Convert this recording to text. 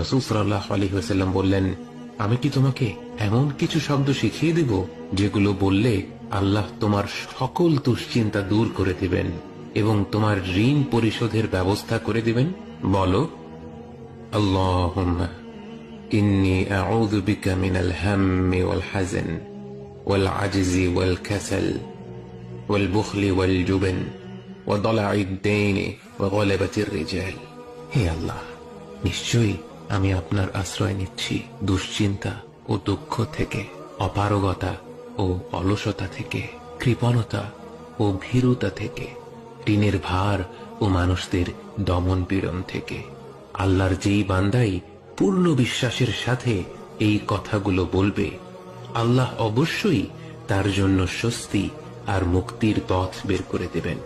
রাসূল সাল্লাল্লাহু আলাইহি ওয়াসাল্লাম বললেন, আমি কি তোমাকে এমন কিছু শব্দ শিখিয়ে দেব যেগুলো বললে আল্লাহ তোমার সকল দুশ্চিন্তা দূর করে দিবেন এবং তোমার ঋণ পরিশোধের ব্যবস্থা করে দিবেন? বলো, আল্লাহুম্মা ইন্নী আউযু বিকা মিনাল হাম্মি ওয়াল হাযান ওয়াল আজজি ওয়াল কাসাল ওয়াল বুখলি ওয়াল জুবন ওয়া দালা'আদ দাইনি ওয়া গালাবাতির রিজাল। হে আল্লাহ, নিশ্চয়ই আমি আপনার আশ্রয় নিচ্ছি দুশ্চিন্তা ও দুঃখ থেকে, অপারগতা ও অলসতা থেকে, কৃপণতা ও ভীরুতা থেকে, ঋণের ভার ও মানুষদের দমন পীড়ন থেকে। আল্লাহর যেই বান্দাই পূর্ণ বিশ্বাসের সাথে এই কথাগুলো বলবে, আল্লাহ অবশ্যই তার জন্য স্বস্তি আর মুক্তির পথ বের করে দেবেন।